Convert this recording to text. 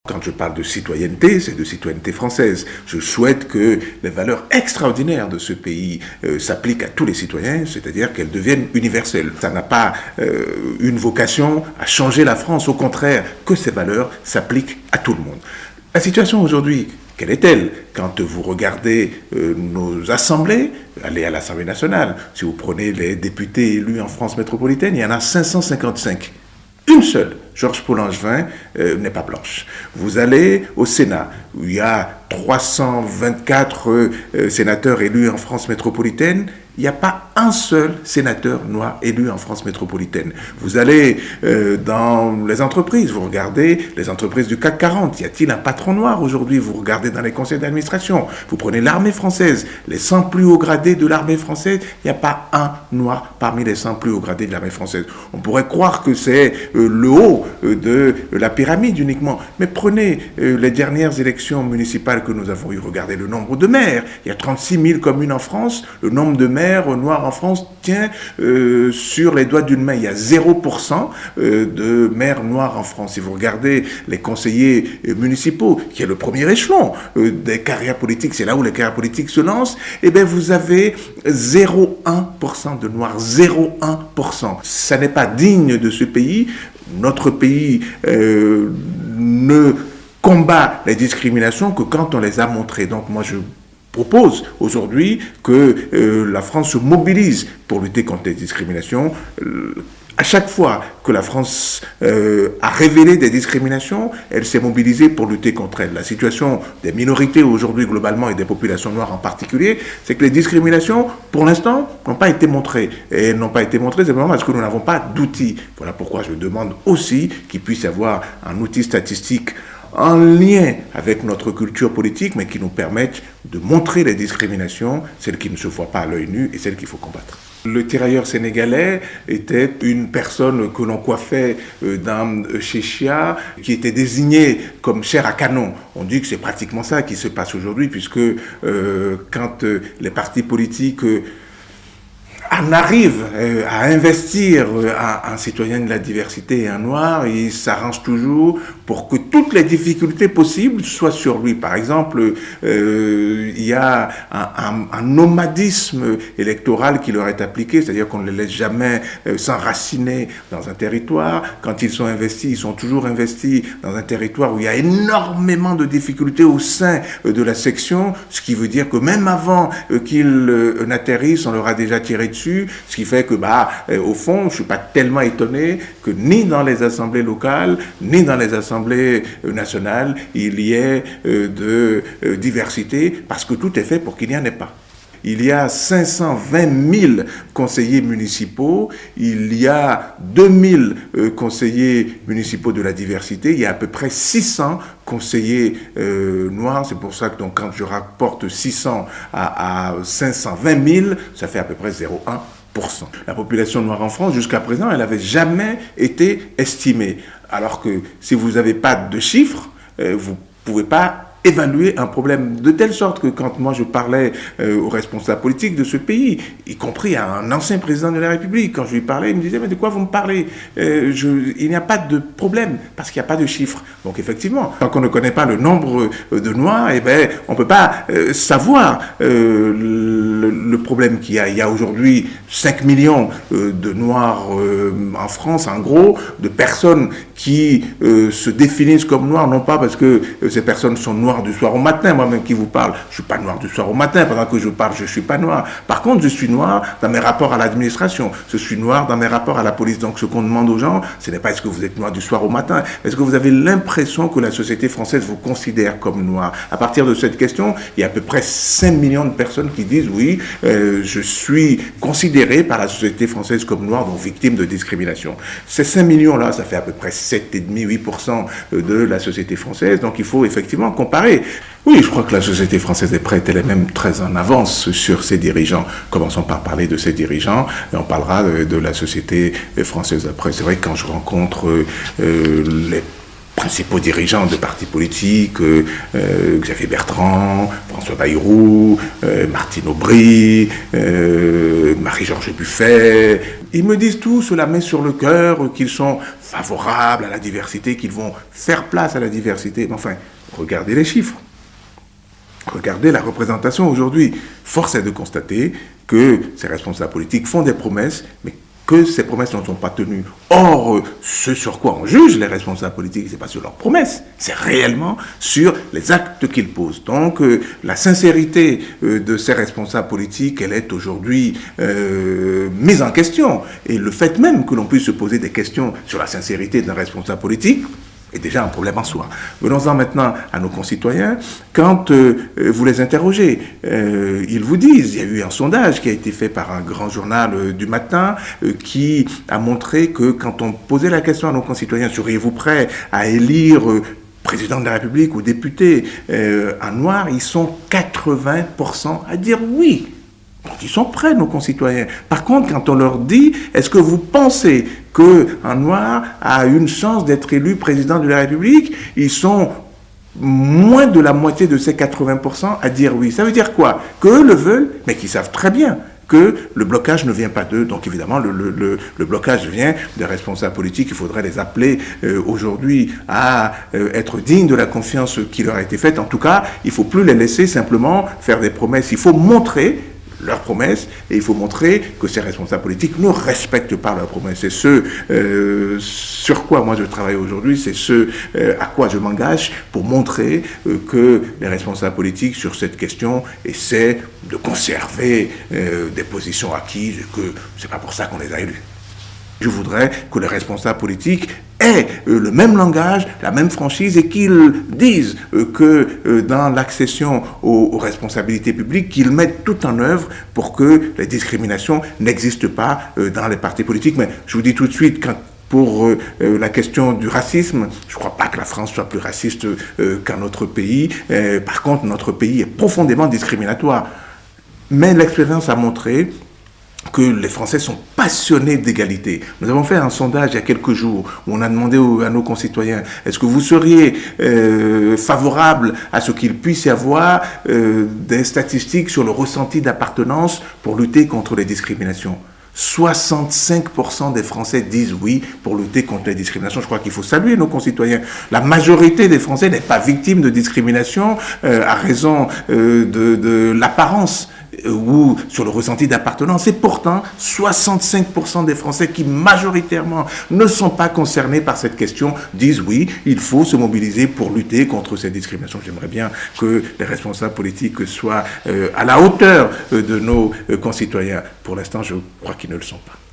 Quand je parle de citoyenneté, c'est de citoyenneté française. Je souhaite que les valeurs extraordinaires de ce pays s'appliquent à tous les citoyens, c'est-à-dire qu'elles deviennent universelles. Ça n'a pas une vocation à changer la France, au contraire, que ces valeurs s'appliquent à tout le monde. La situation aujourd'hui, quelle est-elle? Quand vous regardez nos assemblées, allez à l'Assemblée nationale, si vous prenez les députés élus en France métropolitaine, il y en a 555. Une seule, Georges Paul-Langevin, n'est pas blanche. Vous allez au Sénat, où il y a 324 sénateurs élus en France métropolitaine, il n'y a pas un seul sénateur noir élu en France métropolitaine. Vous allez dans les entreprises, vous regardez les entreprises du CAC 40, y a-t-il un patron noir aujourd'hui? Vous regardez dans les conseils d'administration, vous prenez l'armée française, les 100 plus hauts gradés de l'armée française, il n'y a pas un noir parmi les 100 plus hauts gradés de l'armée française. On pourrait croire que c'est le haut de la pyramide uniquement, mais prenez les dernières élections municipales que nous avons eues, regardez le nombre de maires, il y a 36 000 communes en France, le nombre de maires noirs en France tient sur les doigts d'une main. Il y a 0% de maires noirs en France. Si vous regardez les conseillers municipaux, qui est le premier échelon des carrières politiques, c'est là où les carrières politiques se lancent, eh bien vous avez 0,1% de noirs, 0,1%. Ça n'est pas digne de ce pays. Notre pays ne combat les discriminations que quand on les a montrées. Donc moi je propose aujourd'hui que la France se mobilise pour lutter contre les discriminations. À chaque fois que la France a révélé des discriminations, elle s'est mobilisée pour lutter contre elles. La situation des minorités aujourd'hui globalement et des populations noires en particulier, c'est que les discriminations, pour l'instant, n'ont pas été montrées. Et elles n'ont pas été montrées simplement parce que nous n'avons pas d'outils. Voilà pourquoi je demande aussi qu'il puisse y avoir un outil statistique en lien avec notre culture politique, mais qui nous permettent de montrer les discriminations, celles qui ne se voient pas à l'œil nu et celles qu'il faut combattre. Le tirailleur sénégalais était une personne que l'on coiffait d'un chéchia, qui était désignée comme chair à canon. On dit que c'est pratiquement ça qui se passe aujourd'hui, puisque quand les partis politiques on arrive à investir un citoyen de la diversité et un noir, il s'arrange toujours pour que toutes les difficultés possibles soient sur lui. Par exemple, il y a un nomadisme électoral qui leur est appliqué, c'est-à-dire qu'on ne les laisse jamais s'enraciner dans un territoire. Quand ils sont investis, ils sont toujours investis dans un territoire où il y a énormément de difficultés au sein de la section, ce qui veut dire que même avant qu'ils n'atterrissent, on leur a déjà tiré dessus. Ce qui fait que, au fond, je ne suis pas tellement étonné que ni dans les assemblées locales, ni dans les assemblées nationales, il y ait de diversité, parce que tout est fait pour qu'il n'y en ait pas. Il y a 520 000 conseillers municipaux, il y a 2000 conseillers municipaux de la diversité, il y a à peu près 600 conseillers noirs. C'est pour ça que donc, quand je rapporte 600 à 520 000, ça fait à peu près 0,1%. La population noire en France, jusqu'à présent, elle n'avait jamais été estimée. Alors que si vous n'avez pas de chiffres, vous ne pouvez pas évaluer un problème, de telle sorte que quand moi je parlais aux responsables politiques de ce pays, y compris à un ancien président de la République, quand je lui parlais, il me disait « mais de quoi vous me parlez il n'y a pas de problème, parce qu'il n'y a pas de chiffres ». Donc effectivement, tant qu'on ne connaît pas le nombre de noirs, on ne peut pas savoir le problème qu'il y a. Il y a aujourd'hui 5 millions de noirs en France, en gros, de personnes qui se définissent comme noirs, non pas parce que ces personnes sont noires du soir au matin, moi-même qui vous parle, je ne suis pas noir du soir au matin, pendant que je parle, je ne suis pas noir. Par contre, je suis noir dans mes rapports à l'administration, je suis noir dans mes rapports à la police. Donc ce qu'on demande aux gens, ce n'est pas est-ce que vous êtes noir du soir au matin, est-ce que vous avez l'impression que la société française vous considère comme noir? À partir de cette question, il y a à peu près 5 millions de personnes qui disent oui, je suis considéré par la société française comme noir, donc victime de discrimination. Ces 5 millions-là, ça fait à peu près 7,5-8% de la société française, donc il faut effectivement comparer. Oui, je crois que la société française est prête, elle est même très en avance sur ses dirigeants. Commençons par parler de ses dirigeants, et on parlera de la société française après. C'est vrai que quand je rencontre les principaux dirigeants de partis politiques, Xavier Bertrand, François Bayrou, Martine Aubry, Marie-Georges Buffet. Ils me disent tous la main sur le cœur qu'ils sont favorables à la diversité, qu'ils vont faire place à la diversité. Mais enfin, regardez les chiffres. Regardez la représentation aujourd'hui. Force est de constater que ces responsables politiques font des promesses, mais que ces promesses ne sont pas tenues. Or, ce sur quoi on juge les responsables politiques, ce n'est pas sur leurs promesses, c'est réellement sur les actes qu'ils posent. Donc, la sincérité de ces responsables politiques, elle est aujourd'hui mise en question. Et le fait même que l'on puisse se poser des questions sur la sincérité d'un responsable politique, est déjà un problème en soi. Venons-en maintenant à nos concitoyens. Quand vous les interrogez, ils vous disent, il y a eu un sondage qui a été fait par un grand journal du matin qui a montré que quand on posait la question à nos concitoyens, seriez-vous prêts à élire président de la République ou député en noir, ils sont 80% à dire oui. Donc ils sont prêts, nos concitoyens. Par contre, quand on leur dit, est-ce que vous pensez qu'un noir a une chance d'être élu président de la République, ils sont moins de la moitié de ces 80% à dire oui. Ça veut dire quoi? Qu'eux le veulent, mais qu'ils savent très bien que le blocage ne vient pas d'eux. Donc évidemment, le blocage vient des responsables politiques. Il faudrait les appeler aujourd'hui à être dignes de la confiance qui leur a été faite. En tout cas, il ne faut plus les laisser simplement faire des promesses. Il faut montrer leurs promesses, et il faut montrer que ces responsables politiques ne respectent pas leurs promesses. C'est ce sur quoi moi je travaille aujourd'hui, c'est ce à quoi je m'engage pour montrer que les responsables politiques sur cette question essaient de conserver des positions acquises et que c'est pas pour ça qu'on les a élus. Je voudrais que les responsables politiques aient le même langage, la même franchise et qu'ils disent que dans l'accession aux responsabilités publiques, qu'ils mettent tout en œuvre pour que les discriminations n'existent pas dans les partis politiques. Mais je vous dis tout de suite, pour la question du racisme, je ne crois pas que la France soit plus raciste qu'un autre pays. Par contre, notre pays est profondément discriminatoire. Mais l'expérience a montré que les Français sont passionnés d'égalité. Nous avons fait un sondage il y a quelques jours où on a demandé à nos concitoyens, est-ce que vous seriez favorable à ce qu'il puisse y avoir des statistiques sur le ressenti d'appartenance pour lutter contre les discriminations? 65% des Français disent oui pour lutter contre les discriminations. Je crois qu'il faut saluer nos concitoyens. La majorité des Français n'est pas victime de discrimination à raison de l'apparence ou sur le ressenti d'appartenance. Et pourtant, 65% des Français qui majoritairement ne sont pas concernés par cette question disent oui, il faut se mobiliser pour lutter contre ces discriminations. J'aimerais bien que les responsables politiques soient à la hauteur de nos concitoyens. Pour l'instant, je crois qu'ils ne le sont pas.